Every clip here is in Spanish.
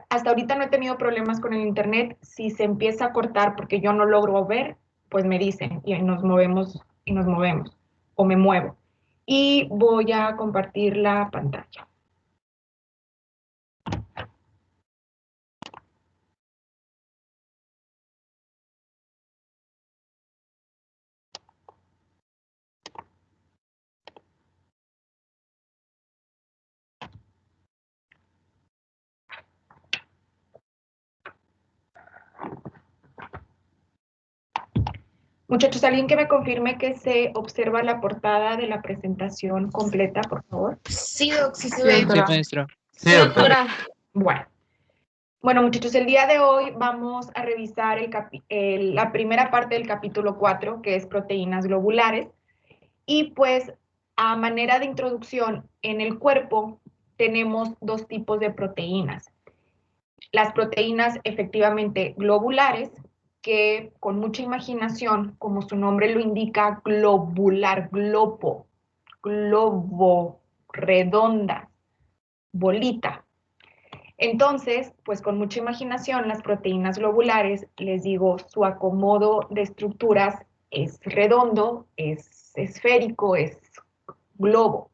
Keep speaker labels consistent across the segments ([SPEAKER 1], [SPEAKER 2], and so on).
[SPEAKER 1] hasta ahorita no he tenido problemas con el internet. Si se empieza a cortar porque yo no logro ver, pues me dicen y nos movemos o me muevo. Y voy a compartir la pantalla. Muchachos, ¿alguien que me confirme que se observa la portada de la presentación completa, por favor?
[SPEAKER 2] Sí, Doc, sí se
[SPEAKER 3] Sí,
[SPEAKER 2] ve.
[SPEAKER 3] doctora.
[SPEAKER 4] maestra.
[SPEAKER 3] Sí, doctora.
[SPEAKER 1] Bueno, muchachos, el día de hoy vamos a revisar la primera parte del capítulo 4, que es proteínas globulares. Y pues, a manera de introducción, en el cuerpo tenemos dos tipos de proteínas. Las proteínas efectivamente globulares, que con mucha imaginación, como su nombre lo indica, globular, globo, redonda, bolita. Entonces, pues con mucha imaginación, las proteínas globulares, les digo, su acomodo de estructuras es redondo, es esférico, es globo.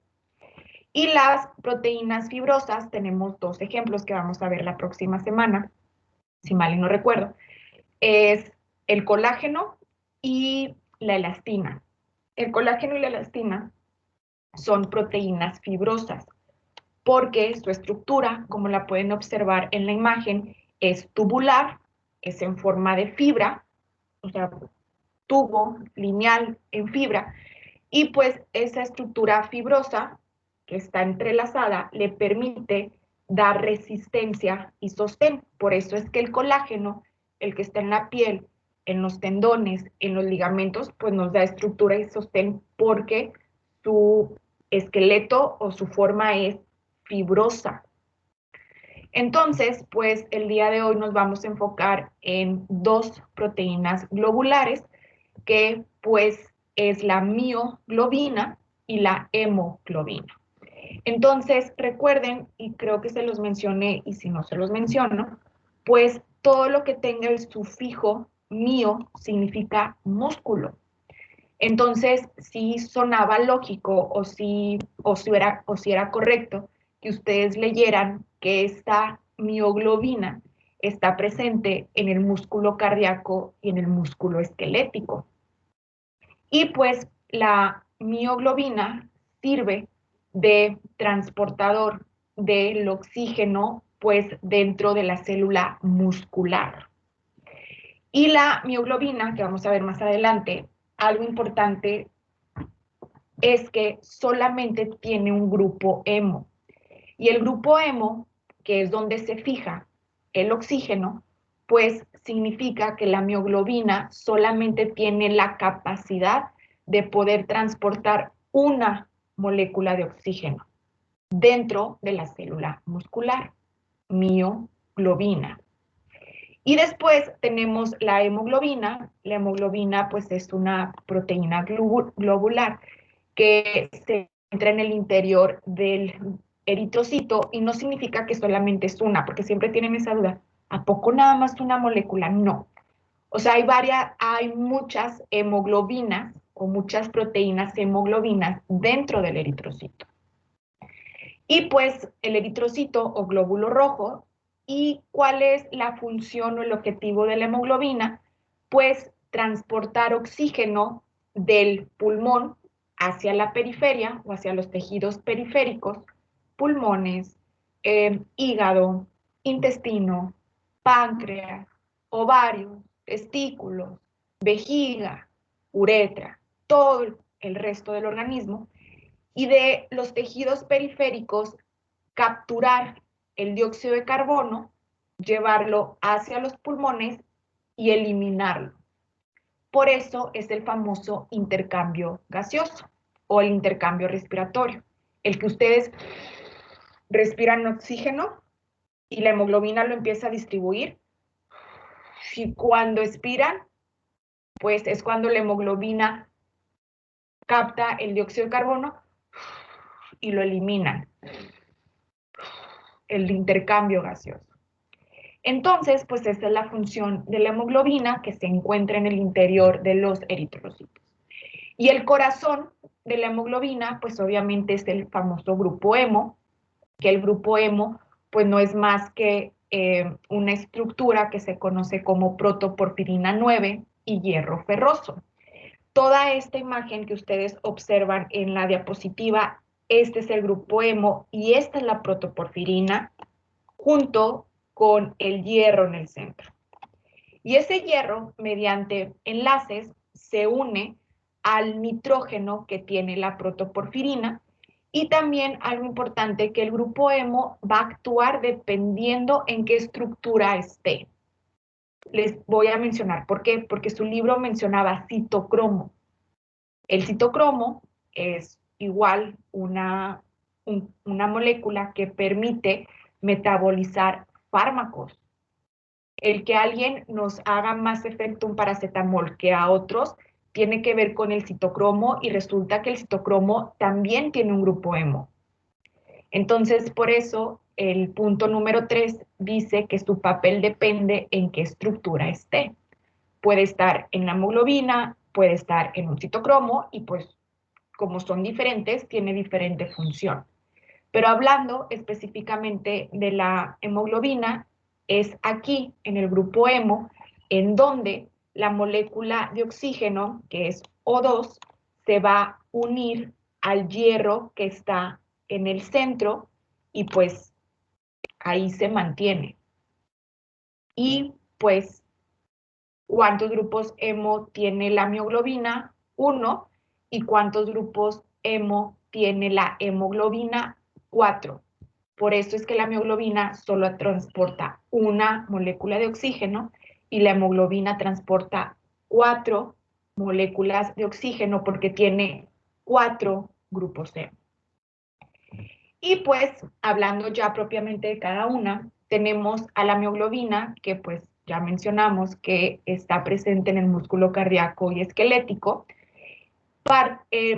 [SPEAKER 1] Y las proteínas fibrosas, tenemos dos ejemplos que vamos a ver la próxima semana, si mal y no recuerdo, es el colágeno y la elastina. El colágeno y la elastina son proteínas fibrosas, porque su estructura, como la pueden observar en la imagen, es tubular, es en forma de fibra, o sea, tubo lineal en fibra, y pues esa estructura fibrosa que está entrelazada le permite dar resistencia y sostén. Por eso es que el colágeno, el que está en la piel, en los tendones, en los ligamentos, pues nos da estructura y sostén porque su esqueleto o su forma es fibrosa. Entonces, pues el día de hoy nos vamos a enfocar en dos proteínas globulares, que pues es la mioglobina y la hemoglobina. Entonces, recuerden, y creo que se los mencioné, y si no se los menciono, pues todo lo que tenga el sufijo mio significa músculo. Entonces, si sonaba lógico o si era correcto que ustedes leyeran que esta mioglobina está presente en el músculo cardíaco y en el músculo esquelético. Y pues la mioglobina sirve de transportador del oxígeno pues dentro de la célula muscular. Y la mioglobina, que vamos a ver más adelante, algo importante es que solamente tiene un grupo hemo. Y el grupo hemo, que es donde se fija el oxígeno, pues significa que la mioglobina solamente tiene la capacidad de poder transportar una molécula de oxígeno dentro de la célula muscular, mioglobina. Y después tenemos la hemoglobina. La hemoglobina pues es una proteína globular que se encuentra en el interior del eritrocito y no significa que solamente es una, porque siempre tienen esa duda. ¿A poco nada más una molécula? No. O sea, hay muchas hemoglobinas o muchas proteínas hemoglobinas dentro del eritrocito. Y pues el eritrocito o glóbulo rojo, ¿y cuál es la función o el objetivo de la hemoglobina? Pues transportar oxígeno del pulmón hacia la periferia o hacia los tejidos periféricos, pulmones, hígado, intestino, páncreas, ovarios, testículos, vejiga, uretra, todo el resto del organismo, y de los tejidos periféricos capturar el dióxido de carbono, llevarlo hacia los pulmones y eliminarlo. Por eso es el famoso intercambio gaseoso o el intercambio respiratorio, el que ustedes respiran oxígeno y la hemoglobina lo empieza a distribuir. Y cuando expiran, pues es cuando la hemoglobina capta el dióxido de carbono y lo eliminan. El intercambio gaseoso. Entonces, pues esta es la función de la hemoglobina que se encuentra en el interior de los eritrocitos. Y el corazón de la hemoglobina, pues obviamente es el famoso grupo hemo, que el grupo hemo, pues no es más que una estructura que se conoce como protoporfirina 9 y hierro ferroso. Toda esta imagen que ustedes observan en la diapositiva, este es el grupo hemo y esta es la protoporfirina junto con el hierro en el centro. Y ese hierro, mediante enlaces, se une al nitrógeno que tiene la protoporfirina y también algo importante que el grupo hemo va a actuar dependiendo en qué estructura esté. Les voy a mencionar por qué, porque su libro mencionaba citocromo. El citocromo es igual una molécula que permite metabolizar fármacos. El que alguien nos haga más efecto un paracetamol que a otros tiene que ver con el citocromo y resulta que el citocromo también tiene un grupo hemo. Entonces, por eso el punto número 3 dice que su papel depende en qué estructura esté. Puede estar en la hemoglobina, puede estar en un citocromo y pues como son diferentes, tiene diferente función. Pero hablando específicamente de la hemoglobina, es aquí, en el grupo hemo, en donde la molécula de oxígeno, que es O2, se va a unir al hierro que está en el centro y pues ahí se mantiene. Y pues, ¿cuántos grupos hemo tiene la mioglobina? 1. ¿Y cuántos grupos hemo tiene la hemoglobina? 4. Por eso es que la mioglobina solo transporta una molécula de oxígeno y la hemoglobina transporta 4 moléculas de oxígeno porque tiene 4 grupos hemo. Y pues, hablando ya propiamente de cada una, tenemos a la mioglobina, que pues ya mencionamos que está presente en el músculo cardíaco y esquelético.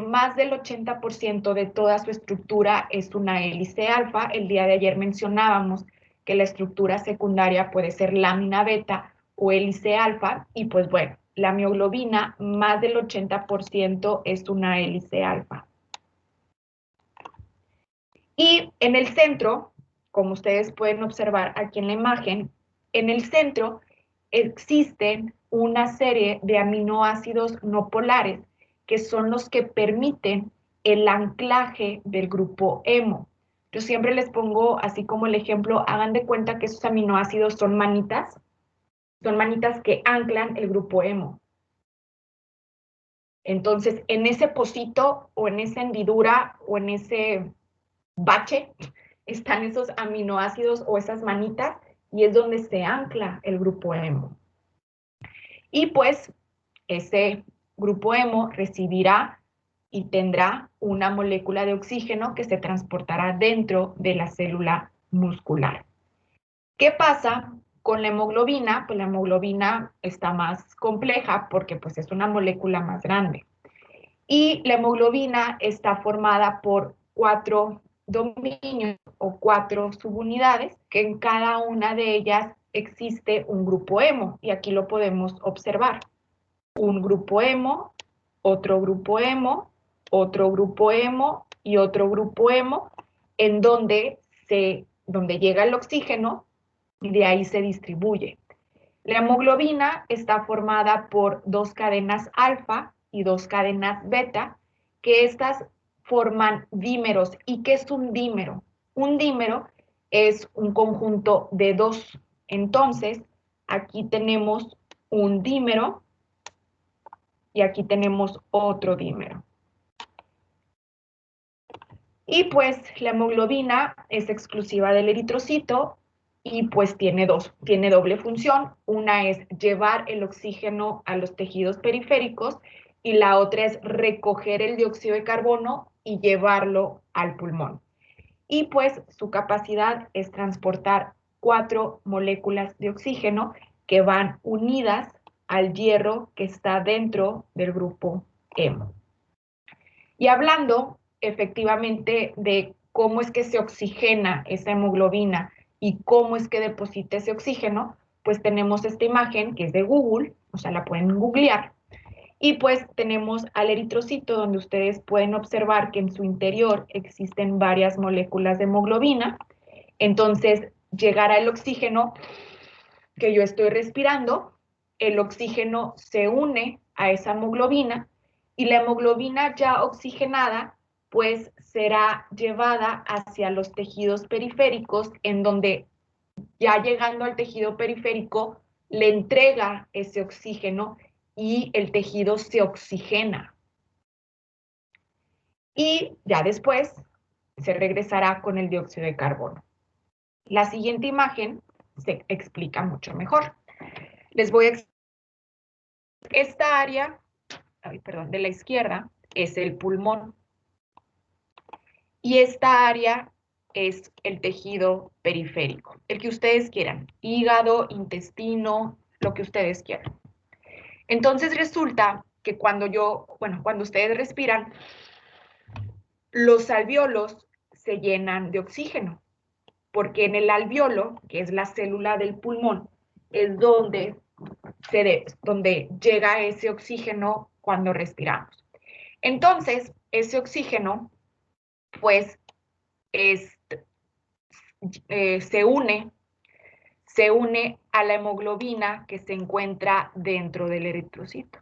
[SPEAKER 1] Más del 80% de toda su estructura es una hélice alfa. El día de ayer mencionábamos que la estructura secundaria puede ser lámina beta o hélice alfa, y pues bueno, la mioglobina, más del 80% es una hélice alfa. Y en el centro, como ustedes pueden observar aquí en la imagen, en el centro existen una serie de aminoácidos no polares que son los que permiten el anclaje del grupo hemo. Yo siempre les pongo así como el ejemplo, hagan de cuenta que esos aminoácidos son manitas que anclan el grupo hemo. Entonces, en ese pocito o en esa hendidura o en ese bache están esos aminoácidos o esas manitas y es donde se ancla el grupo hemo. Y pues ese grupo hemo recibirá y tendrá una molécula de oxígeno que se transportará dentro de la célula muscular. ¿Qué pasa con la hemoglobina? Pues la hemoglobina está más compleja porque pues es una molécula más grande. Y la hemoglobina está formada por 4 dominios o 4 subunidades, que en cada una de ellas existe un grupo hemo, y aquí lo podemos observar. Un grupo hemo, otro grupo hemo, otro grupo hemo y otro grupo hemo, en donde llega el oxígeno y de ahí se distribuye. La hemoglobina está formada por 2 cadenas alfa y 2 cadenas beta, que estas forman dímeros. ¿Y qué es un dímero? Un dímero es un conjunto de 2. Entonces, aquí tenemos un dímero y aquí tenemos otro dímero. Y pues la hemoglobina es exclusiva del eritrocito y pues tiene doble función. Una es llevar el oxígeno a los tejidos periféricos y la otra es recoger el dióxido de carbono y llevarlo al pulmón. Y pues su capacidad es transportar 4 moléculas de oxígeno que van unidas al hierro que está dentro del grupo hemo. Y hablando efectivamente de cómo es que se oxigena esa hemoglobina y cómo es que deposita ese oxígeno, pues tenemos esta imagen que es de Google, o sea, la pueden googlear. Y pues tenemos al eritrocito, donde ustedes pueden observar que en su interior existen varias moléculas de hemoglobina. Entonces, llegará el oxígeno que yo estoy respirando, el oxígeno se une a esa hemoglobina y la hemoglobina ya oxigenada pues será llevada hacia los tejidos periféricos, en donde ya llegando al tejido periférico le entrega ese oxígeno y el tejido se oxigena. Y ya después se regresará con el dióxido de carbono. La siguiente imagen se explica mucho mejor. Les voy a esta área, de la izquierda es el pulmón y esta área es el tejido periférico, el que ustedes quieran, hígado, intestino, lo que ustedes quieran. Entonces resulta que cuando ustedes respiran, los alvéolos se llenan de oxígeno, porque en el alvéolo, que es la célula del pulmón, es donde llega ese oxígeno cuando respiramos. Entonces, ese oxígeno, pues, se une a la hemoglobina que se encuentra dentro del eritrocito.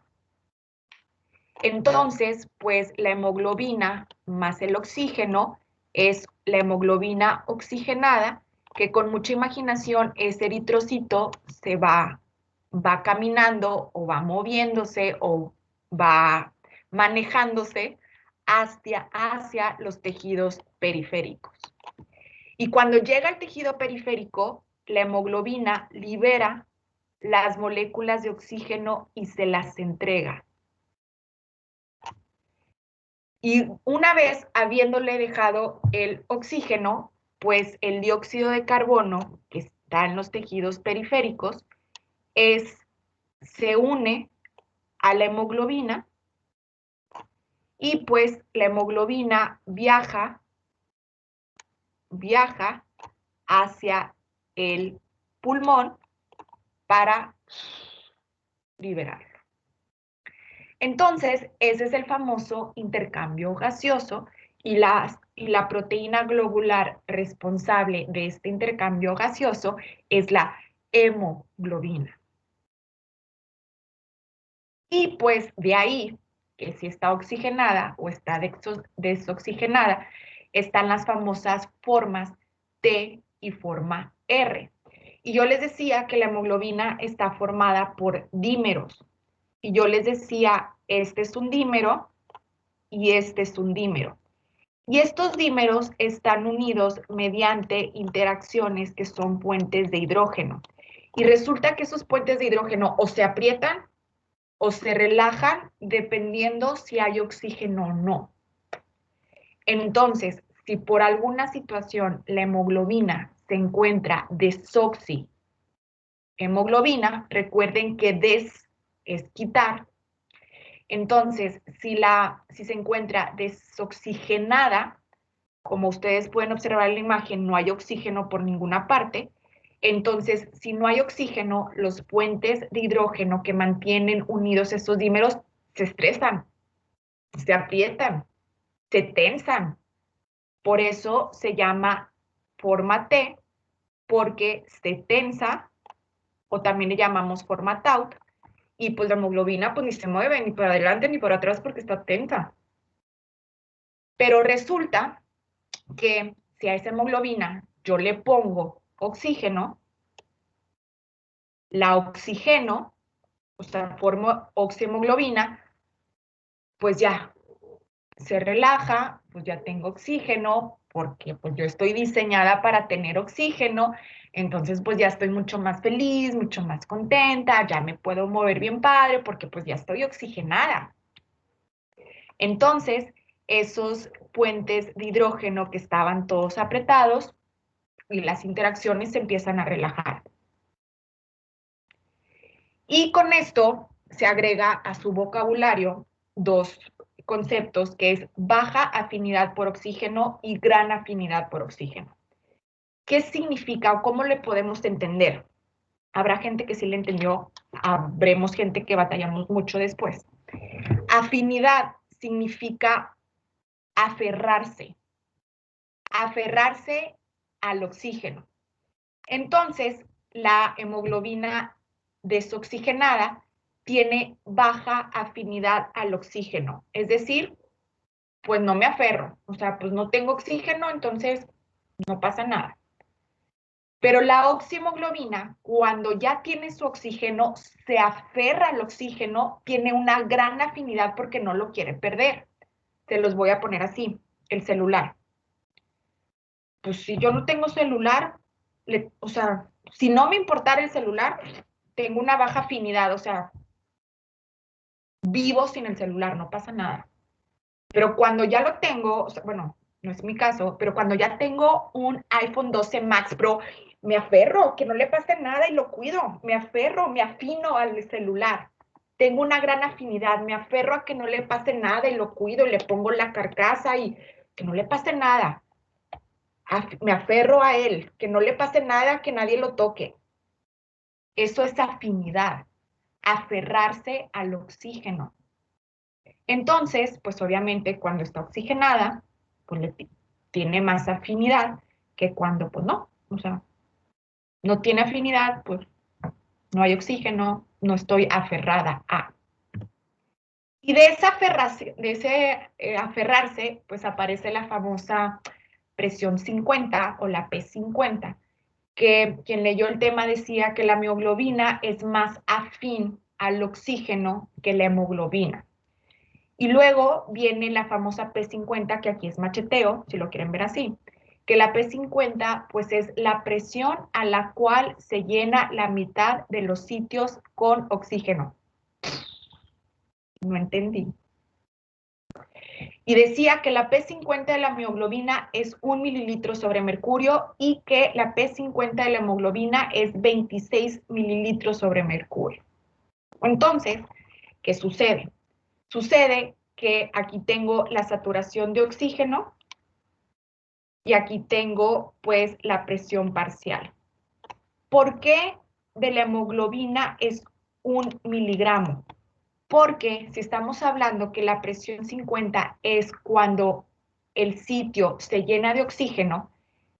[SPEAKER 1] Entonces, pues, la hemoglobina más el oxígeno es la hemoglobina oxigenada, que con mucha imaginación ese eritrocito se va caminando o va moviéndose o va manejándose hacia los tejidos periféricos. Y cuando llega al tejido periférico, la hemoglobina libera las moléculas de oxígeno y se las entrega. Y una vez habiéndole dejado el oxígeno, pues el dióxido de carbono, que está en los tejidos periféricos, se une a la hemoglobina y pues la hemoglobina viaja hacia el pulmón para liberarlo. Entonces, ese es el famoso intercambio gaseoso y la proteína globular responsable de este intercambio gaseoso es la hemoglobina. Y pues de ahí, que si está oxigenada o está desoxigenada, están las famosas formas T y forma R. Y yo les decía que la hemoglobina está formada por dímeros. Y yo les decía, este es un dímero y este es un dímero. Y estos dímeros están unidos mediante interacciones que son puentes de hidrógeno. Y resulta que esos puentes de hidrógeno o se aprietan o se relajan dependiendo si hay oxígeno o no. Entonces, si por alguna situación la hemoglobina se encuentra desoxihemoglobina, recuerden que des es quitar. Entonces, si se encuentra desoxigenada, como ustedes pueden observar en la imagen, no hay oxígeno por ninguna parte. Entonces, si no hay oxígeno, los puentes de hidrógeno que mantienen unidos esos dímeros se estresan, se aprietan, se tensan. Por eso se llama forma T, porque se tensa, o también le llamamos forma taut, y pues la hemoglobina pues ni se mueve ni para adelante ni para atrás porque está tensa. Pero resulta que si a esa hemoglobina yo le pongo oxígeno, la oxigeno, o sea, formo oxihemoglobina, pues ya se relaja, pues ya tengo oxígeno, porque pues yo estoy diseñada para tener oxígeno, entonces pues ya estoy mucho más feliz, mucho más contenta, ya me puedo mover bien padre, porque pues ya estoy oxigenada. Entonces, esos puentes de hidrógeno que estaban todos apretados y las interacciones se empiezan a relajar. Y con esto se agrega a su vocabulario dos conceptos, que es baja afinidad por oxígeno y gran afinidad por oxígeno. ¿Qué significa o cómo le podemos entender? Habrá gente que sí le entendió, habremos gente que batallamos mucho después. Afinidad significa aferrarse, aferrarse al oxígeno. Entonces, la hemoglobina desoxigenada tiene baja afinidad al oxígeno, es decir, pues no me aferro, o sea, pues no tengo oxígeno, entonces no pasa nada. Pero la oxihemoglobina, cuando ya tiene su oxígeno, se aferra al oxígeno, tiene una gran afinidad porque no lo quiere perder. Se los voy a poner así, el celular. Pues si yo no tengo celular, o sea, si no me importara el celular, tengo una baja afinidad, o sea, vivo sin el celular, no pasa nada. Pero cuando ya lo tengo, o sea, bueno, no es mi caso, pero cuando ya tengo un iPhone 12 Max Pro, me aferro, que no le pase nada y lo cuido, me aferro, me afino al celular. Tengo una gran afinidad, me aferro a que no le pase nada y lo cuido, le pongo la carcasa y que no le pase nada. Me aferro a él, que no le pase nada, que nadie lo toque. Eso es afinidad, aferrarse al oxígeno. Entonces, pues obviamente cuando está oxigenada, pues tiene más afinidad que cuando pues no, o sea, no tiene afinidad, pues no hay oxígeno, no estoy aferrada a. Y de esa aferrarse, pues aparece la famosa presión 50 o la P50, que quien leyó el tema decía que la mioglobina es más afín al oxígeno que la hemoglobina. Y luego viene la famosa P50, que aquí es macheteo, si lo quieren ver así, que la P50 pues es la presión a la cual se llena la mitad de los sitios con oxígeno. No entendí. Y decía que la P50 de la mioglobina es 1 mililitro sobre mercurio y que la P50 de la hemoglobina es 26 mililitros sobre mercurio. Entonces, ¿qué sucede? Sucede que aquí tengo la saturación de oxígeno y aquí tengo pues la presión parcial. ¿Por qué de la hemoglobina es 1 miligramo? Porque si estamos hablando que la presión 50 es cuando el sitio se llena de oxígeno,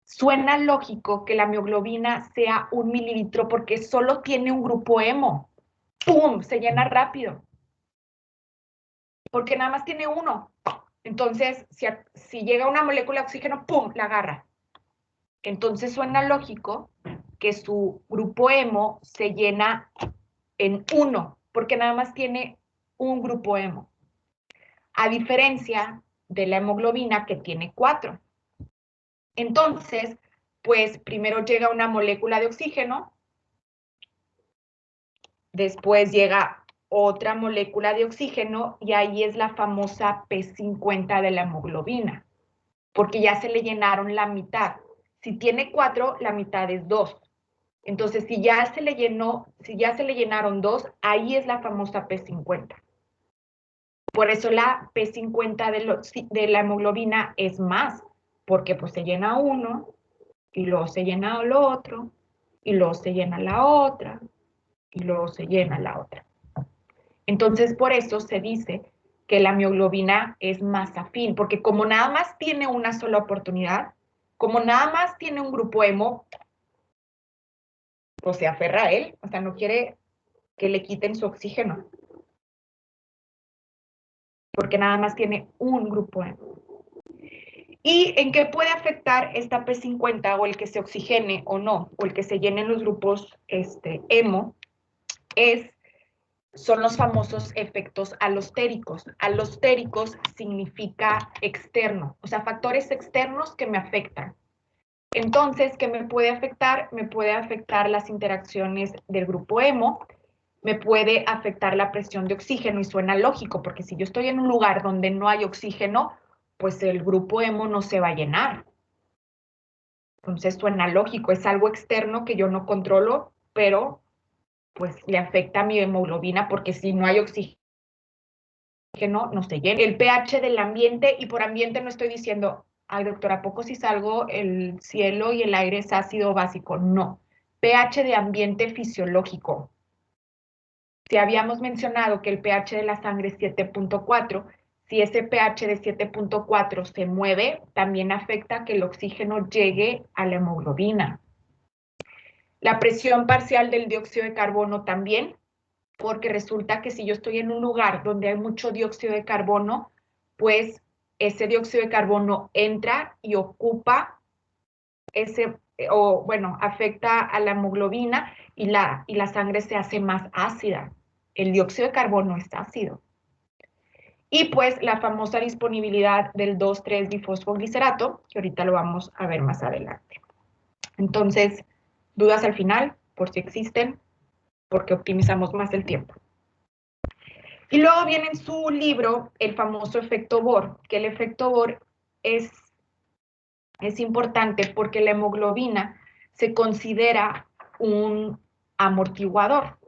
[SPEAKER 1] suena lógico que la mioglobina sea 1 mililitro porque solo tiene un grupo hemo. ¡Pum! Se llena rápido. Porque nada más tiene uno. Entonces, si llega una molécula de oxígeno, ¡pum!, la agarra. Entonces suena lógico que su grupo hemo se llena en 1, porque nada más tiene un grupo hemo. A diferencia de la hemoglobina que tiene 4. Entonces, pues primero llega una molécula de oxígeno, después llega otra molécula de oxígeno y ahí es la famosa P50 de la hemoglobina, porque ya se le llenaron la mitad. Si tiene 4, la mitad es 2. Entonces, si ya se le llenaron 2, ahí es la famosa P50. Por eso la P50 de la hemoglobina es más, porque pues se llena uno, y luego se llena lo otro, y luego se llena la otra, y luego se llena la otra. Entonces, por eso se dice que la mioglobina es más afín, porque como nada más tiene una sola oportunidad, como nada más tiene un grupo hemo, pues se aferra a él, o sea, no quiere que le quiten su oxígeno, porque nada más tiene un grupo hemo. ¿Y en qué puede afectar esta P50 o el que se oxigene o no, o el que se llenen los grupos hemo? Son los famosos efectos alostéricos. Alostéricos significa externo, o sea, factores externos que me afectan. Entonces, ¿qué me puede afectar? Me puede afectar las interacciones del grupo hemo, me puede afectar la presión de oxígeno y suena lógico, porque si yo estoy en un lugar donde no hay oxígeno, pues el grupo hemo no se va a llenar. Entonces suena lógico, es algo externo que yo no controlo, pero pues le afecta a mi hemoglobina porque si no hay oxígeno, no se llena. El pH del ambiente, y por ambiente no estoy diciendo ay doctora, ¿a poco si salgo el cielo y el aire es ácido básico? No, pH de ambiente fisiológico. Si habíamos mencionado que el pH de la sangre es 7.4, si ese pH de 7.4 se mueve, también afecta que el oxígeno llegue a la hemoglobina. La presión parcial del dióxido de carbono también, porque resulta que si yo estoy en un lugar donde hay mucho dióxido de carbono, pues ese dióxido de carbono entra y ocupa afecta a la hemoglobina y la sangre se hace más ácida. El dióxido de carbono es ácido. Y pues la famosa disponibilidad del 2,3-bifosfoglicerato, que ahorita lo vamos a ver más adelante. Entonces, dudas al final, por si existen, porque optimizamos más el tiempo. Y luego viene en su libro el famoso efecto Bohr, que el efecto Bohr es importante porque la hemoglobina se considera un amortiguador.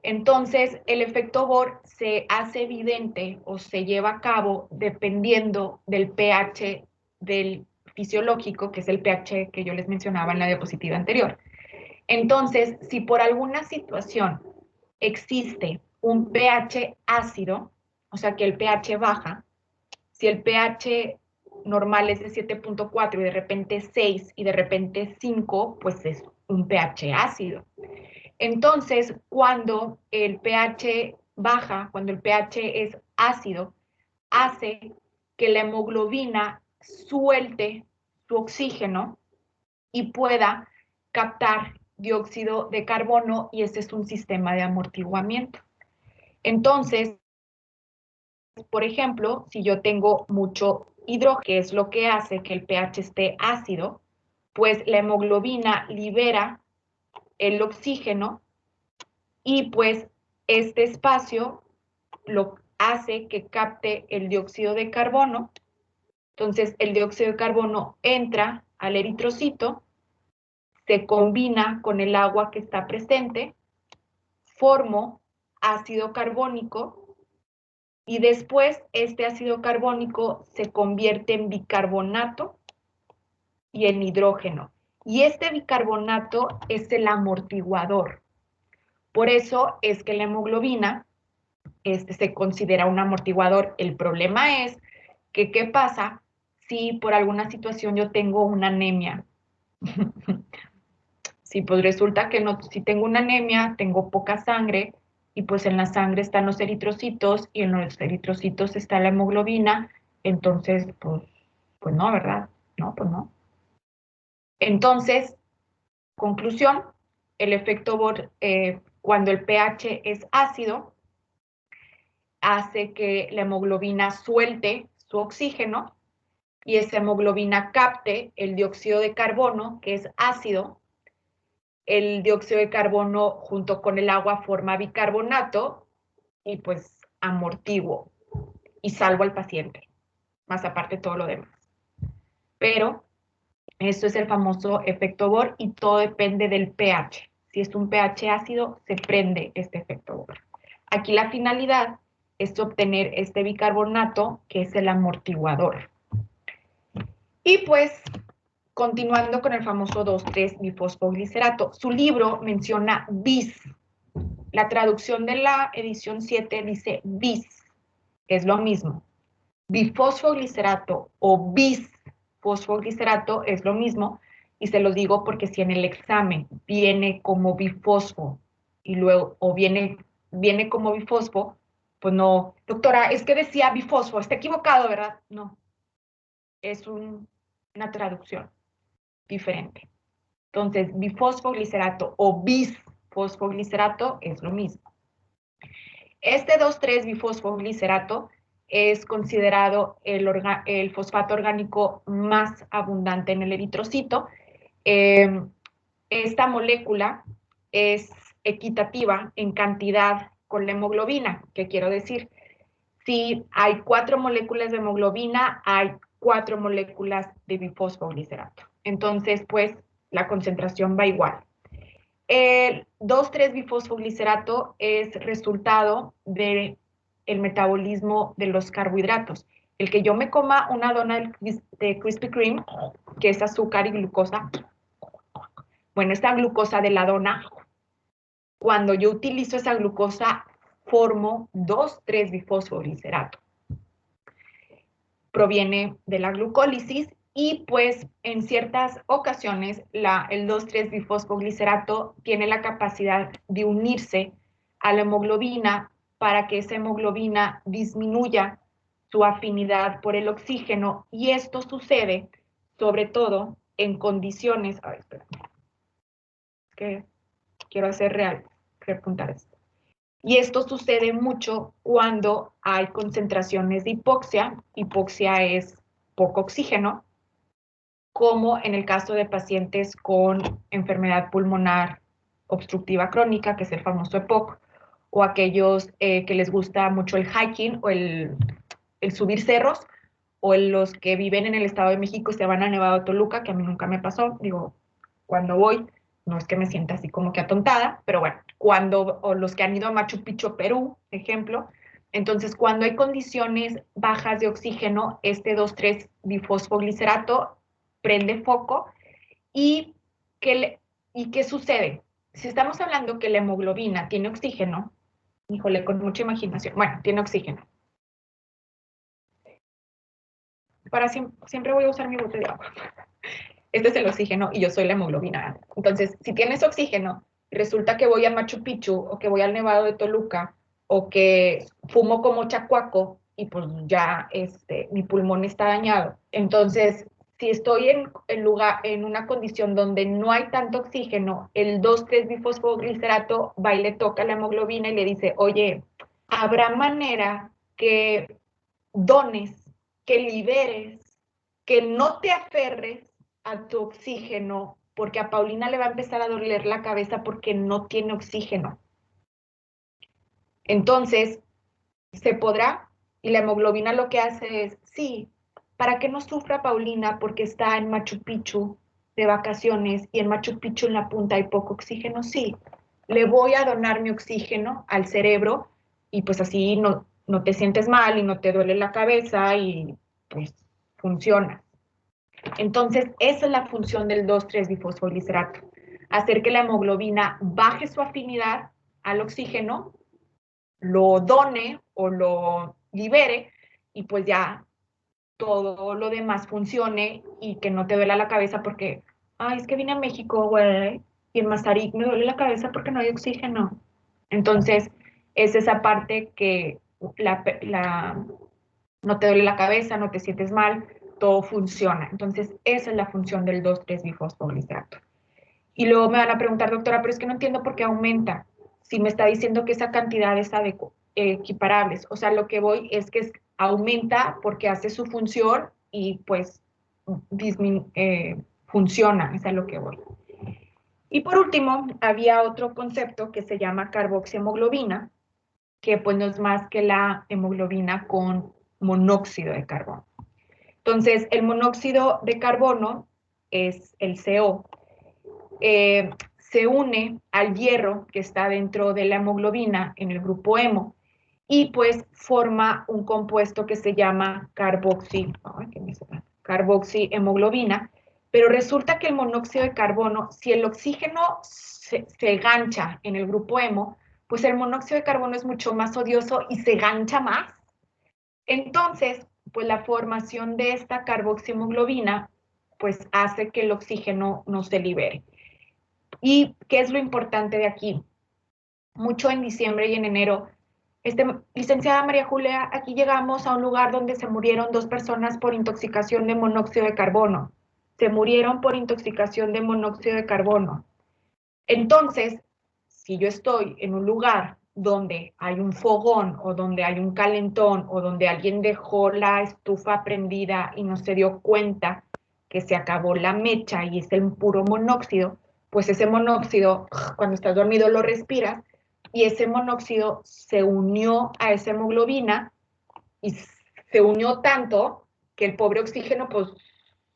[SPEAKER 1] Entonces, el efecto Bohr se hace evidente o se lleva a cabo dependiendo del pH del fisiológico, que es el pH que yo les mencionaba en la diapositiva anterior. Entonces, si por alguna situación existe un pH ácido, o sea que el pH baja, si el pH normal es de 7.4 y de repente 6 y de repente 5, pues es un pH ácido. Entonces, cuando el pH baja, cuando el pH es ácido, hace que la hemoglobina suelte su oxígeno y pueda captar dióxido de carbono, y ese es un sistema de amortiguamiento. Entonces, por ejemplo, si yo tengo mucho hidrógeno, que es lo que hace que el pH esté ácido, pues la hemoglobina libera el oxígeno y pues este espacio lo hace que capte el dióxido de carbono. Entonces el dióxido de carbono entra al eritrocito, se combina con el agua que está presente, formo ácido carbónico y después este ácido carbónico se convierte en bicarbonato y en hidrógeno. Y este bicarbonato es el amortiguador. Por eso es que la hemoglobina se considera un amortiguador. El problema es que, ¿qué pasa si por alguna situación yo tengo una anemia? Sí, pues resulta que no, si tengo una anemia, tengo poca sangre, y pues en la sangre están los eritrocitos, y en los eritrocitos está la hemoglobina, entonces, pues no, ¿verdad? No, pues no. Entonces, conclusión, el efecto Bohr, cuando el pH es ácido, hace que la hemoglobina suelte su oxígeno y esa hemoglobina capte el dióxido de carbono, que es ácido. El dióxido de carbono junto con el agua forma bicarbonato y pues amortiguo y salvo al paciente, más aparte todo lo demás. Pero esto es el famoso efecto Bohr y todo depende del pH. Si es un pH ácido, se prende este efecto Bohr. Aquí la finalidad es obtener este bicarbonato, que es el amortiguador. Y pues, continuando con el famoso 2,3-bifosfoglicerato, su libro menciona bis. La traducción de la edición 7 dice bis, es lo mismo. Bifosfoglicerato o bisfosfoglicerato es lo mismo, y se los digo porque si en el examen viene como bifosfo y luego, o viene como bifosfo, pues no, doctora, es que decía bifosfo, está equivocado, ¿verdad? No, es una traducción diferente. Entonces, bifosfoglicerato o bisfosfoglicerato es lo mismo. Este 2,3-bifosfoglicerato es considerado el fosfato orgánico más abundante en el eritrocito. Esta molécula es equitativa en cantidad con la hemoglobina. ¿Qué quiero decir? Si hay 4 moléculas de hemoglobina, hay 4 moléculas de bifosfoglicerato. Entonces, pues, la concentración va igual. El 2,3-bifosfoglicerato es resultado del metabolismo de los carbohidratos. El que yo me coma una dona de Krispy Kreme, que es azúcar y glucosa, bueno, esta glucosa de la dona, cuando yo utilizo esa glucosa, formo 2,3-bifosfoglicerato. Proviene de la glucólisis y pues en ciertas ocasiones el 2,3-bifosfoglicerato tiene la capacidad de unirse a la hemoglobina para que esa hemoglobina disminuya su afinidad por el oxígeno, y esto sucede sobre todo en condiciones, ay, espera, que quiero hacer real, quiero apuntar esto. Y esto sucede mucho cuando hay concentraciones de hipoxia. Hipoxia es poco oxígeno, como en el caso de pacientes con enfermedad pulmonar obstructiva crónica, que es el famoso EPOC, o aquellos que les gusta mucho el hiking o el subir cerros, o los que viven en el Estado de México y se van a Nevado de Toluca, que a mí nunca me pasó. Digo, cuando voy, no es que me sienta así como que atontada, pero bueno, o los que han ido a Machu Picchu, Perú, ejemplo. Entonces, cuando hay condiciones bajas de oxígeno, este 2,3-bifosfoglicerato prende foco. ¿Y qué sucede? Si estamos hablando que la hemoglobina tiene oxígeno, híjole, con mucha imaginación, bueno, tiene oxígeno. Siempre voy a usar mi bote de agua. Este es el oxígeno y yo soy la hemoglobina. Entonces, si tienes oxígeno, resulta que voy a Machu Picchu o que voy al Nevado de Toluca o que fumo como chacuaco y pues ya mi pulmón está dañado. Entonces, si estoy en una condición donde no hay tanto oxígeno, el 2,3-bifosfoglicerato va y le toca la hemoglobina y le dice, oye, ¿habrá manera que dones, que liberes, que no te aferres a tu oxígeno, porque a Paulina le va a empezar a doler la cabeza porque no tiene oxígeno? Entonces, ¿se podrá? Y la hemoglobina lo que hace es, sí, para que no sufra Paulina porque está en Machu Picchu de vacaciones y en Machu Picchu en la punta hay poco oxígeno, sí, le voy a donar mi oxígeno al cerebro y pues así no te sientes mal y no te duele la cabeza y pues funciona. Entonces, esa es la función del 2,3-bifosfoglicerato, hacer que la hemoglobina baje su afinidad al oxígeno, lo done o lo libere y pues ya todo lo demás funcione y que no te duela la cabeza porque, ay, es que vine a México, güey, y en Mazarik me duele la cabeza porque no hay oxígeno. Entonces, es esa parte que no te duele la cabeza, no te sientes mal, todo funciona. Entonces, esa es la función del 2,3-bifosfoglicerato. Y luego me van a preguntar, doctora, pero es que no entiendo por qué aumenta. Si me está diciendo que esa cantidad es equiparables. O sea, lo que voy es que aumenta porque hace su función y pues funciona, es a lo que voy. Y por último, había otro concepto que se llama carboxihemoglobina, que pues no es más que la hemoglobina con monóxido de carbono. Entonces, el monóxido de carbono es el CO. Se une al hierro que está dentro de la hemoglobina en el grupo hemo y pues forma un compuesto que se llama carboxihemoglobina, pero resulta que el monóxido de carbono, si el oxígeno se gancha en el grupo hemo, pues el monóxido de carbono es mucho más odioso y se gancha más. Entonces, pues la formación de esta carboxihemoglobina pues hace que el oxígeno no se libere. ¿Y qué es lo importante de aquí? Mucho en diciembre y en enero, licenciada María Julia, aquí llegamos a un lugar donde se murieron 2 personas por intoxicación de monóxido de carbono. Se murieron por intoxicación de monóxido de carbono. Entonces, si yo estoy en un lugar donde hay un fogón o donde hay un calentón o donde alguien dejó la estufa prendida y no se dio cuenta que se acabó la mecha y es el puro monóxido, pues ese monóxido, cuando estás dormido lo respiras y ese monóxido se unió a esa hemoglobina y se unió tanto que el pobre oxígeno pues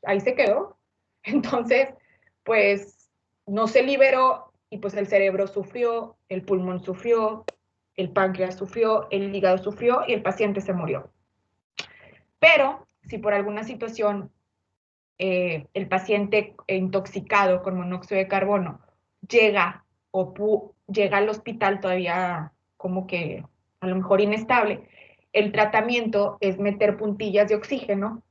[SPEAKER 1] ahí se quedó. Entonces, pues no se liberó y pues el cerebro sufrió, el pulmón sufrió, el páncreas sufrió, el hígado sufrió y el paciente se murió. Pero si por alguna situación el paciente intoxicado con monóxido de carbono llega llega al hospital todavía como que a lo mejor inestable, el tratamiento es meter puntillas de oxígeno,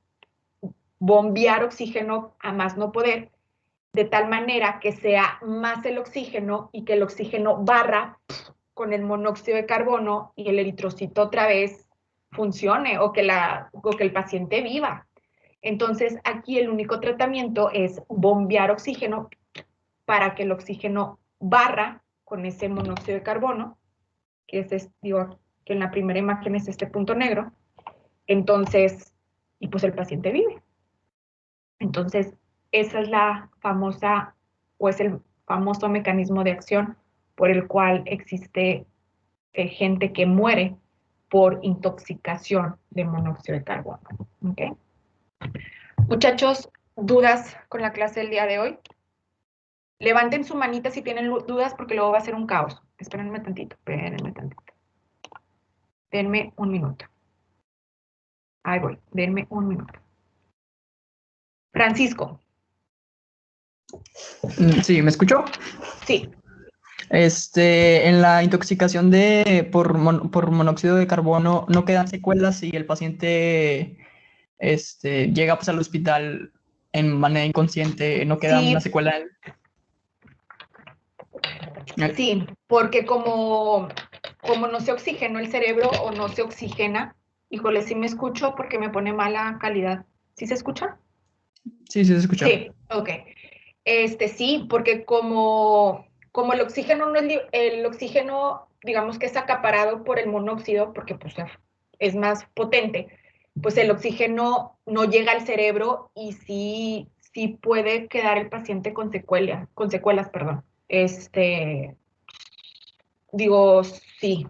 [SPEAKER 1] bombear oxígeno a más no poder, de tal manera que sea más el oxígeno y que el oxígeno barra con el monóxido de carbono y el eritrocito otra vez funcione o que el paciente viva. Entonces, aquí el único tratamiento es bombear oxígeno para que el oxígeno barra con ese monóxido de carbono, que digo, que en la primera imagen es este punto negro. Entonces, y pues el paciente vive. Entonces, esa es la famosa, o es el famoso mecanismo de acción por el cual existe gente que muere por intoxicación de monóxido de carbono. ¿Okay? Muchachos, ¿dudas con la clase del día de hoy? Levanten su manita si tienen dudas porque luego va a ser un caos. Espérenme tantito, espérenme tantito. Denme un minuto. Ahí voy, denme un minuto. Francisco.
[SPEAKER 2] Sí, ¿me escuchó?
[SPEAKER 1] Sí.
[SPEAKER 2] En la intoxicación por monóxido de carbono no quedan secuelas y el paciente llega pues, al hospital en manera inconsciente, no queda una
[SPEAKER 1] Sí,
[SPEAKER 2] secuela.
[SPEAKER 1] sí, porque como no se oxigenó el cerebro o no se oxigena, híjole, sí me escucho porque me pone mala calidad. ¿Sí se escucha?
[SPEAKER 2] Sí, sí se escucha.
[SPEAKER 1] Sí, ok. Sí, porque como el oxígeno no es el oxígeno, digamos que es acaparado por el monóxido, porque pues es más potente, pues el oxígeno no llega al cerebro y sí puede quedar el paciente con secuelas, perdón. Digo, sí.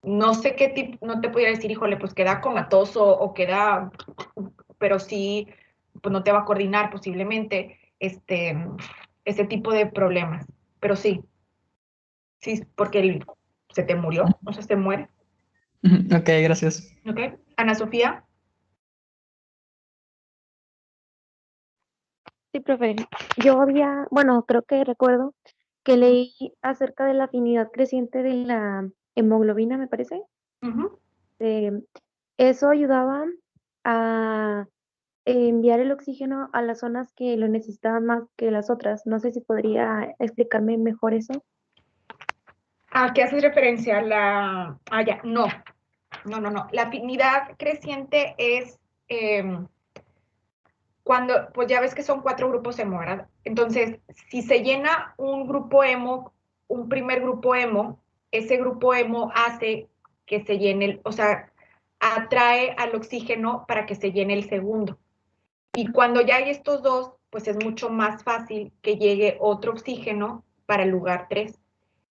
[SPEAKER 1] No sé qué tipo, no te podría decir, híjole, pues queda comatoso o queda, pero sí, pues no te va a coordinar posiblemente, ese tipo de problemas. Pero sí, sí, porque se te murió, o sea, se muere.
[SPEAKER 2] Ok, gracias.
[SPEAKER 1] ¿Ok? Ana Sofía.
[SPEAKER 3] Sí, profe. Yo bueno, creo que recuerdo que leí acerca de la afinidad creciente de la hemoglobina, me parece.
[SPEAKER 1] Ujú.
[SPEAKER 3] Eso ayudaba a enviar el oxígeno a las zonas que lo necesitaban más que las otras. No sé si podría explicarme mejor eso.
[SPEAKER 1] ¿A qué haces referencia? Ya, no. La afinidad creciente es cuando, pues ya ves que son 4 grupos hemo, ¿verdad? Entonces, si se llena un grupo hemo, un primer grupo hemo, ese grupo hemo hace que se llene, o sea, atrae al oxígeno para que se llene el segundo. Y cuando ya hay estos dos, pues es mucho más fácil que llegue otro oxígeno para el lugar 3.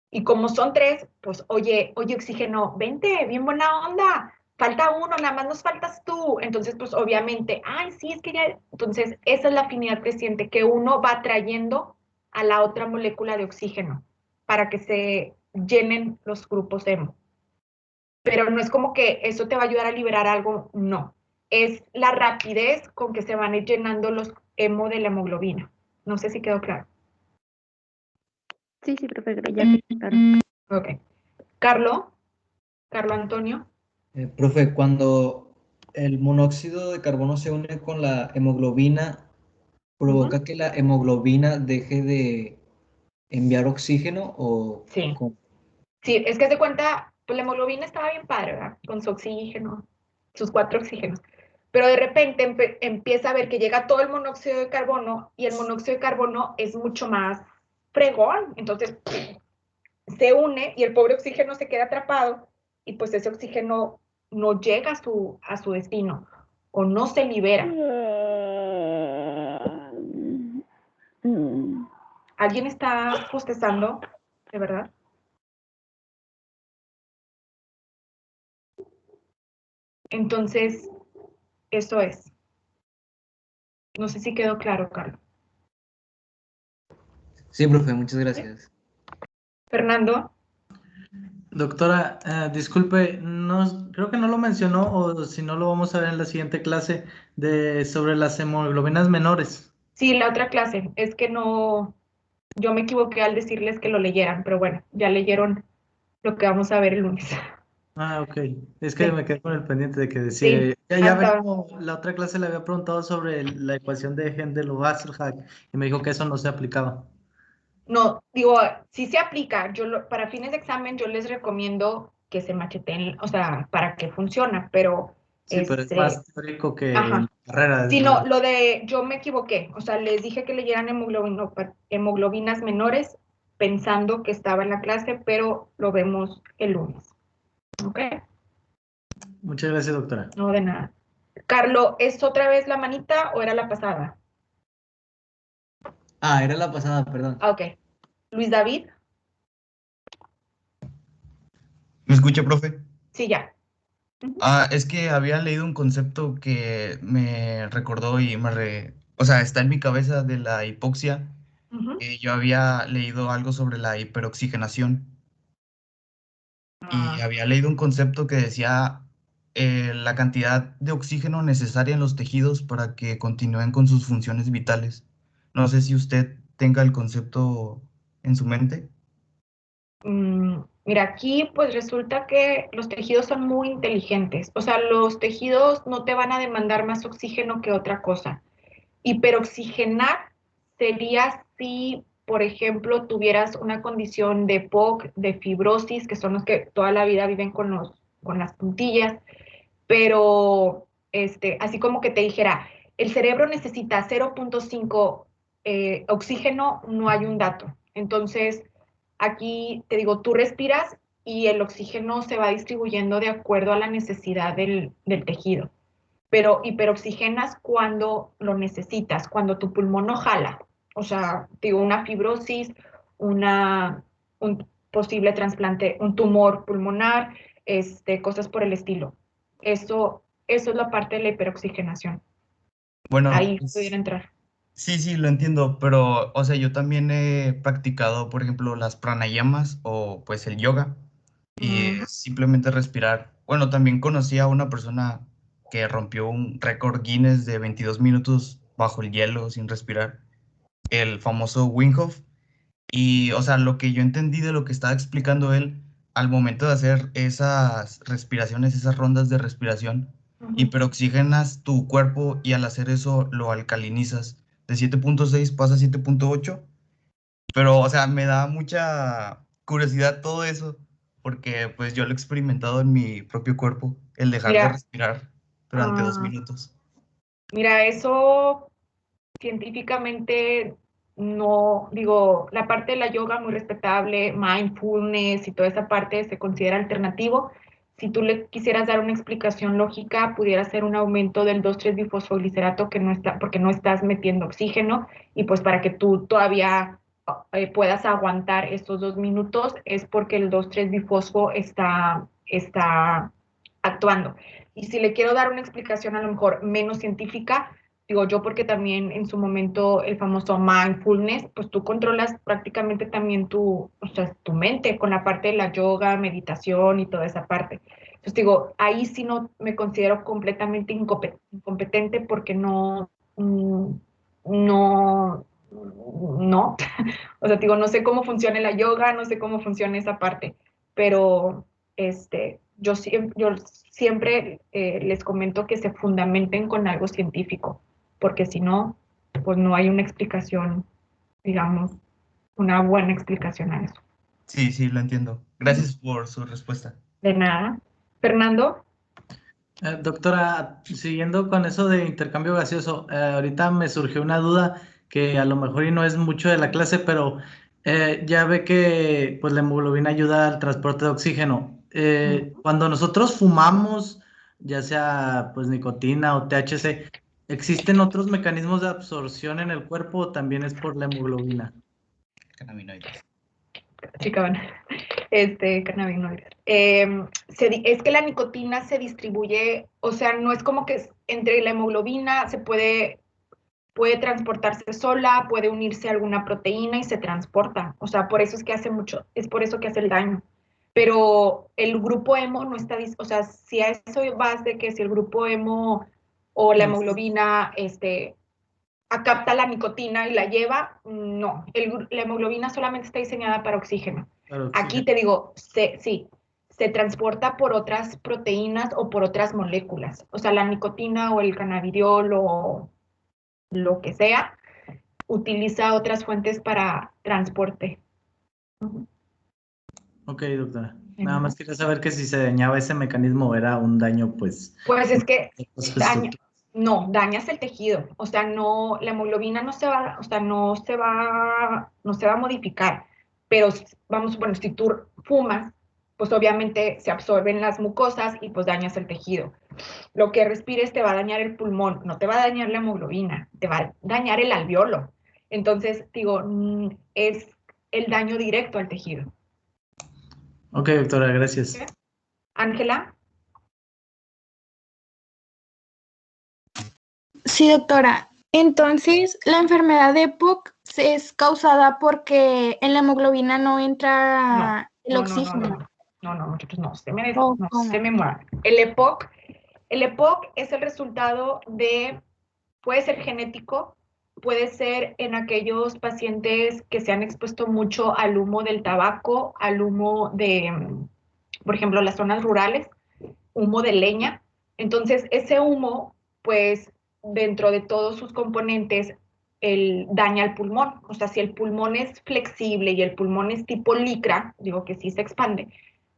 [SPEAKER 1] Y como son 3, pues, oye, oxígeno, vente, bien buena onda, falta uno, nada más nos faltas tú. Entonces, pues, obviamente, ay, sí, es que ya, entonces, esa es la afinidad creciente, que uno va trayendo a la otra molécula de oxígeno para que se llenen los grupos hemo. Pero no es como que eso te va a ayudar a liberar algo, no. Es la rapidez con que se van a ir llenando los hemo de la hemoglobina. No sé si quedó claro.
[SPEAKER 3] Sí, profe, ya que claro.
[SPEAKER 1] Ok. Carlos Antonio.
[SPEAKER 4] Profe, cuando el monóxido de carbono se une con la hemoglobina, ¿provoca que la hemoglobina deje de enviar oxígeno o
[SPEAKER 1] Sí.
[SPEAKER 4] cómo?
[SPEAKER 1] Sí, es que se cuenta, pues la hemoglobina estaba bien padre, ¿verdad? Con su oxígeno, sus 4 oxígenos. Pero de repente empieza a ver que llega todo el monóxido de carbono y el monóxido de carbono es mucho más fregón. Entonces se une y el pobre oxígeno se queda atrapado y pues ese oxígeno no llega a su destino o no se libera. ¿Alguien está bostezando? ¿De verdad? Entonces, eso es. No sé si quedó claro, Carlos.
[SPEAKER 4] Sí, profe, muchas gracias.
[SPEAKER 1] Fernando.
[SPEAKER 5] Doctora, disculpe, no, creo que no lo mencionó, o si no lo vamos a ver en la siguiente clase, sobre las hemoglobinas menores.
[SPEAKER 1] Sí, la otra clase, es que no, yo me equivoqué al decirles que lo leyeran, pero bueno, ya leyeron lo que vamos a ver el lunes.
[SPEAKER 5] Ah, ok. Es que
[SPEAKER 1] Sí,
[SPEAKER 5] me quedé con el pendiente de que decía,
[SPEAKER 1] sí,
[SPEAKER 5] ya ve
[SPEAKER 1] hasta,
[SPEAKER 5] como la otra clase le había preguntado sobre la ecuación de Hendel-Hasselbalch y me dijo que eso no se aplicaba.
[SPEAKER 1] no, digo, sí se aplica, para fines de examen yo les recomiendo que se macheten, o sea, para que funciona, pero,
[SPEAKER 5] Sí, pero es más teórico que en
[SPEAKER 1] ajá.
[SPEAKER 5] carrera.
[SPEAKER 1] Sí, no, yo me equivoqué, o sea, les dije que leyeran hemoglobinas menores pensando que estaba en la clase, pero lo vemos el lunes, ¿ok?
[SPEAKER 5] Muchas gracias, doctora.
[SPEAKER 1] No de nada. Carlo, ¿es otra vez la manita o era la pasada?
[SPEAKER 4] Ah, era la pasada, perdón.
[SPEAKER 1] Ah, ok. Luis David,
[SPEAKER 6] ¿Me escucha, profe?
[SPEAKER 1] sí, ya. Ujú,
[SPEAKER 6] Es que había leído un concepto que me recordó y o sea, está en mi cabeza de la hipoxia.
[SPEAKER 1] ujú.
[SPEAKER 6] Yo había leído algo sobre la hiperoxigenación y
[SPEAKER 1] Ah,
[SPEAKER 6] había leído un concepto que decía la cantidad de oxígeno necesaria en los tejidos para que continúen con sus funciones vitales. No sé si usted tenga el concepto en su mente.
[SPEAKER 1] mira, aquí pues resulta que los tejidos son muy inteligentes, o sea, los tejidos no te van a demandar más oxígeno que otra cosa. Hiperoxigenar sería si, por ejemplo, tuvieras una condición de POC, de fibrosis, que son los que toda la vida viven con las puntillas, pero así como que te dijera, el cerebro necesita 0.5 oxígeno, no hay un dato. Entonces, aquí te digo, tú respiras y el oxígeno se va distribuyendo de acuerdo a la necesidad del tejido, pero hiperoxigenas cuando lo necesitas, cuando tu pulmón no jala. O sea, digo, una fibrosis, un posible trasplante, un tumor pulmonar, cosas por el estilo. Eso es la parte de la hiperoxigenación.
[SPEAKER 6] Bueno,
[SPEAKER 1] Ahí pudiera entrar.
[SPEAKER 6] sí, sí, lo entiendo, pero, o sea, yo también he practicado, por ejemplo, las pranayamas o pues el yoga y
[SPEAKER 1] Mm,
[SPEAKER 6] es simplemente respirar. Bueno, también conocí a una persona que rompió un récord Guinness de 22 minutos bajo el hielo sin respirar, el famoso Wim Hof. Y, o sea, lo que yo entendí de lo que estaba explicando él, al momento de hacer esas respiraciones, esas rondas de respiración,
[SPEAKER 1] ujú.
[SPEAKER 6] hiperoxigenas tu cuerpo y al hacer eso lo alcalinizas. De 7.6 pasa a 7.8. Pero, o sea, me da mucha curiosidad todo eso, porque pues yo lo he experimentado en mi propio cuerpo, el dejar de
[SPEAKER 1] Mira,
[SPEAKER 6] respirar durante 2
[SPEAKER 1] ah,
[SPEAKER 6] minutos.
[SPEAKER 1] mira, eso científicamente no, digo, la parte de la yoga muy respetable, mindfulness y toda esa parte se considera alternativo. Si tú le quisieras dar una explicación lógica, pudiera ser un aumento del 2,3-bifosfoglicerato que no está, porque no estás metiendo oxígeno y pues para que tú todavía puedas aguantar estos 2 minutos es porque el 2,3-bifosfo está actuando. Y si le quiero dar una explicación a lo mejor menos científica, digo yo porque también en su momento el famoso mindfulness, pues tú controlas prácticamente también o sea, tu mente con la parte de la yoga, meditación y toda esa parte. Entonces digo, ahí sí no me considero completamente incompetente porque no, no, o sea, digo, no sé cómo funciona la yoga, no sé cómo funciona esa parte, pero yo siempre les comento que se fundamenten con algo científico, porque si no, pues no hay una explicación, digamos, una buena explicación a eso.
[SPEAKER 6] Sí, sí, lo entiendo.
[SPEAKER 1] Ujú.
[SPEAKER 6] Gracias por su respuesta.
[SPEAKER 1] De nada. Fernando,
[SPEAKER 5] Doctora, siguiendo con eso de intercambio gaseoso, ahorita me surgió una duda que a lo mejor y no es mucho de la clase, pero ya ve que pues la hemoglobina ayuda al transporte de oxígeno. Cuando nosotros fumamos, ya sea pues nicotina o THC, ¿existen otros mecanismos de absorción en el cuerpo o también es por la hemoglobina?
[SPEAKER 6] Cannabinoides.
[SPEAKER 1] chica, bueno, cannabinoides. Es que la nicotina se distribuye, o sea, no es como que entre la hemoglobina puede transportarse sola, puede unirse a alguna proteína y se transporta. O sea, por eso es que hace mucho, es por eso que hace el daño. pero el grupo hemo no está, o sea, si a eso vas de que si el grupo hemo o la hemoglobina capta la nicotina y la lleva, no, la hemoglobina solamente está diseñada para oxígeno. Aquí te digo, sí, se transporta por otras proteínas o por otras moléculas, o sea, la nicotina o el cannabidiol o lo que sea, utiliza otras fuentes para transporte.
[SPEAKER 5] Ok, doctora. Nada más quería saber que si se dañaba ese mecanismo era un daño, pues...
[SPEAKER 1] Pues es que dañas el tejido, o sea, no, la hemoglobina no se va, o sea, no se va a modificar, pero bueno, si tú fumas, pues obviamente se absorben las mucosas y pues dañas el tejido. Lo que respires te va a dañar el pulmón, no te va a dañar la hemoglobina, te va a dañar el alveolo. Entonces, digo, es el daño directo al tejido.
[SPEAKER 5] Ok, doctora, gracias.
[SPEAKER 1] Ángela.
[SPEAKER 7] Sí, doctora. Entonces, la enfermedad de EPOC es causada porque en la hemoglobina no entra el oxígeno.
[SPEAKER 1] No, muchachos, no se me mueran. El EPOC es el resultado puede ser genético, puede ser en aquellos pacientes que se han expuesto mucho al humo del tabaco, al humo por ejemplo, las zonas rurales, humo de leña. Entonces, ese humo, pues, dentro de todos sus componentes, daña al pulmón. O sea, si el pulmón es flexible y el pulmón es tipo licra, digo que sí se expande,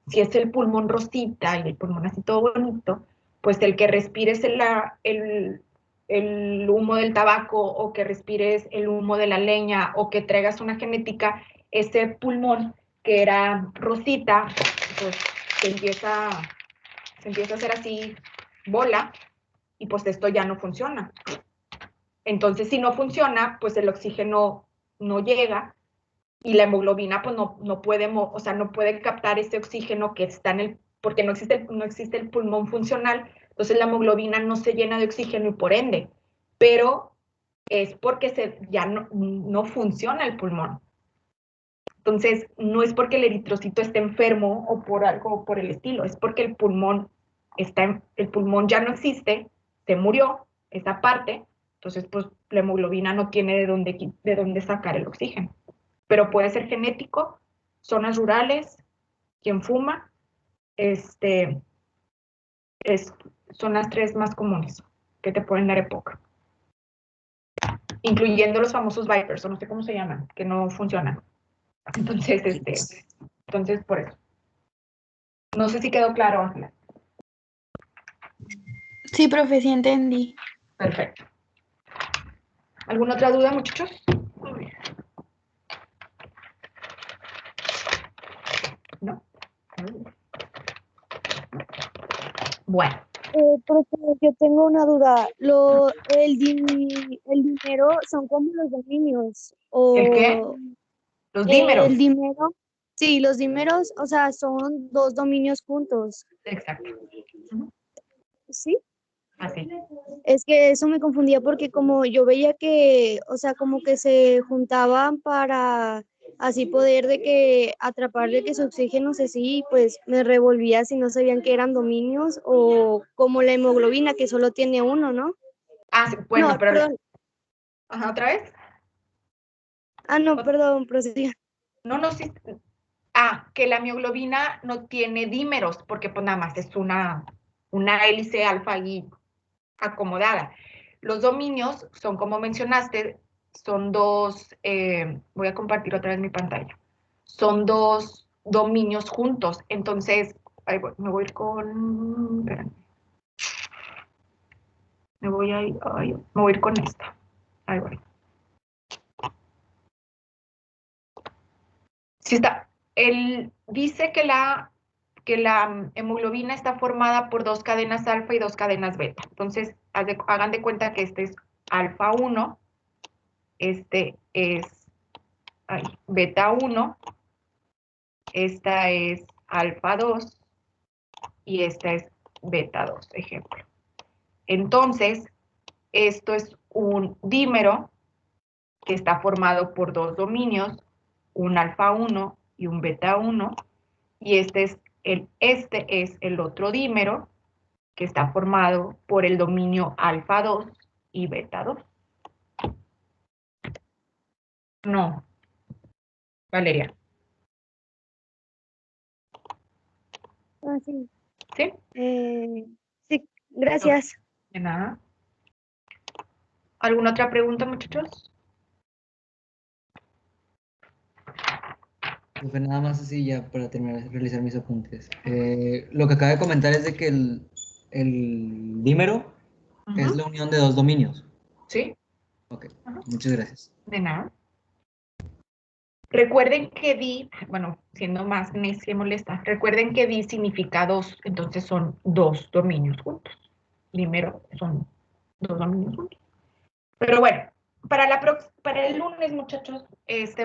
[SPEAKER 1] si es el pulmón rosita y el pulmón así todo bonito, pues el que respires el humo del tabaco o que respires el humo de la leña o que traigas una genética, ese pulmón que era rosita, pues se empieza a hacer así bola y pues esto ya no funciona. Entonces, si no funciona, pues el oxígeno no llega y la hemoglobina pues no puede captar ese oxígeno que está porque no existe el pulmón funcional, entonces la hemoglobina no se llena de oxígeno y por ende, pero es porque ya no funciona el pulmón. Entonces, no es porque el eritrocito esté enfermo o por algo por el estilo, es porque el pulmón ya no existe, se murió esa parte, entonces pues la hemoglobina no tiene de dónde sacar el oxígeno. Pero puede ser genético, zonas rurales, quien fuma, son las tres más comunes que te pueden dar EPOC. Incluyendo los famosos Vipers, o no sé cómo se llaman, que no funcionan. Entonces, por eso. No sé si quedó claro, Ángela.
[SPEAKER 7] Sí, profe, sí entendí.
[SPEAKER 1] Perfecto. ¿Alguna otra duda, muchachos? ¿No? Bueno.
[SPEAKER 8] Profe, yo tengo una duda. El dinero son como los dominios.
[SPEAKER 1] ¿El qué? Los dímeros.
[SPEAKER 8] El dinero. Sí, los dímeros, o sea, son dos dominios juntos.
[SPEAKER 1] Exacto.
[SPEAKER 8] ¿Sí?
[SPEAKER 1] Así.
[SPEAKER 8] Es que eso me confundía porque como yo veía que, o sea, como que se juntaban para así poder de que atrapar de que su oxígeno se sí, pues me revolvía si no sabían que eran dominios o como la hemoglobina que solo tiene uno, ¿no?
[SPEAKER 1] Ah, sí, bueno,
[SPEAKER 8] no,
[SPEAKER 1] pero...
[SPEAKER 8] perdón.
[SPEAKER 1] Ajá, ¿otra vez?
[SPEAKER 8] Ah, no, perdón, prosiga.
[SPEAKER 1] No, sí. Que la mioglobina no tiene dímeros, porque pues nada más es una hélice alfa y acomodada. Los dominios son, como mencionaste, son dos, voy a compartir otra vez mi pantalla, son dos dominios juntos, entonces, me voy a ir con, espérame. Me voy a ir con esta, ahí voy. Sí está, él dice que la hemoglobina está formada por dos cadenas alfa y dos cadenas beta. Entonces, hagan de cuenta que este es alfa 1, este es beta 1, esta es alfa 2 y esta es beta 2, ejemplo. Entonces, esto es un dímero que está formado por dos dominios, un alfa 1 y un beta 1, y este es el otro dímero que está formado por el dominio alfa 2 y beta 2. No, Valeria.
[SPEAKER 8] Ah, sí.
[SPEAKER 1] ¿Sí?
[SPEAKER 8] Sí, gracias.
[SPEAKER 1] De nada. ¿Alguna otra pregunta, muchachos?
[SPEAKER 4] Profe, nada más así ya para terminar de realizar mis apuntes. Lo que acaba de comentar es de que el dímero es la unión de dos dominios.
[SPEAKER 1] Sí.
[SPEAKER 4] Ok, muchas gracias.
[SPEAKER 1] De nada. Recuerden que di, bueno, siendo más necia y molesta, recuerden que di significa dos, entonces son dos dominios juntos. Dímero son dos dominios juntos. Pero bueno, para el lunes, muchachos,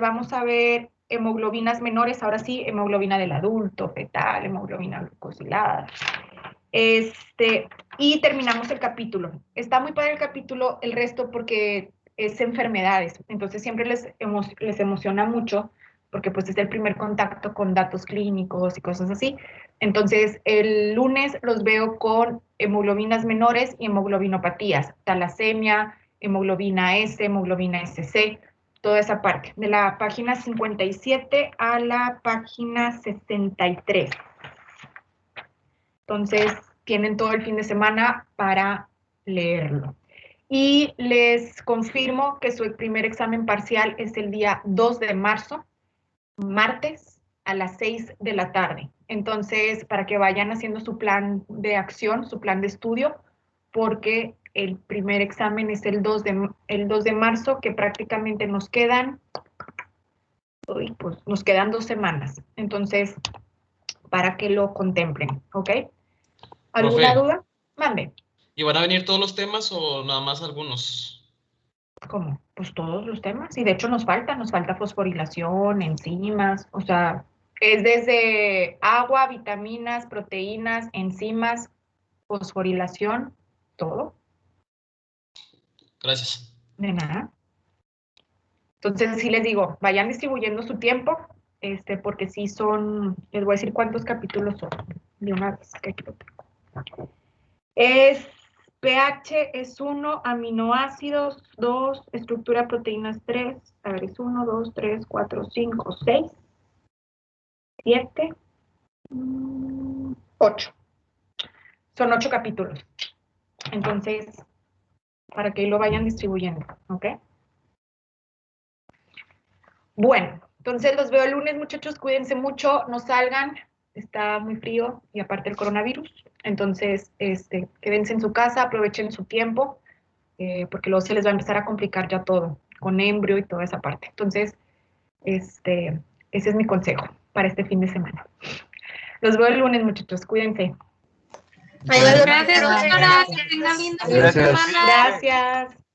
[SPEAKER 1] vamos a ver hemoglobinas menores, ahora sí, hemoglobina del adulto, fetal, hemoglobina glucosilada. Y terminamos el capítulo. Está muy padre el capítulo, el resto, porque es enfermedades. Entonces siempre les emociona mucho, porque pues es el primer contacto con datos clínicos y cosas así. Entonces el lunes los veo con hemoglobinas menores y hemoglobinopatías, talasemia, hemoglobina S, hemoglobina SC, toda esa parte, de la página 57 a la página 63. Entonces, tienen todo el fin de semana para leerlo. Y les confirmo que su primer examen parcial es el día 2 de marzo, martes, a las 6 de la tarde. Entonces, para que vayan haciendo su plan de acción, su plan de estudio, porque el primer examen es el 2 de marzo, que prácticamente nos quedan 2 semanas. Entonces, para que lo contemplen, ¿ok? ¿Alguna
[SPEAKER 9] Profe,
[SPEAKER 1] duda? Mande.
[SPEAKER 9] ¿y van a venir todos los temas o nada más algunos?
[SPEAKER 1] ¿Cómo? Pues todos los temas. Y de hecho nos falta fosforilación, enzimas, o sea, es desde agua, vitaminas, proteínas, enzimas, fosforilación, todo.
[SPEAKER 9] Gracias.
[SPEAKER 1] De nada. Entonces, sí les digo, vayan distribuyendo su tiempo, porque sí son, les voy a decir cuántos capítulos son, de una vez, que aquí lo tengo. pH es 1, aminoácidos 2, estructura proteínas 3, a ver, es 1, 2, 3, 4, 5, 6, 7, 8. Son 8 capítulos. Entonces, para que lo vayan distribuyendo, ¿ok? Bueno, entonces los veo el lunes, muchachos, cuídense mucho, no salgan, está muy frío y aparte el coronavirus. Entonces, quédense en su casa, aprovechen su tiempo, porque luego se les va a empezar a complicar ya todo, con embrio y toda esa parte. Entonces, ese es mi consejo para este fin de semana. Los veo el lunes, muchachos, cuídense.
[SPEAKER 7] Gracias, doctora. Que tenga lindo fin de semana.
[SPEAKER 1] Gracias.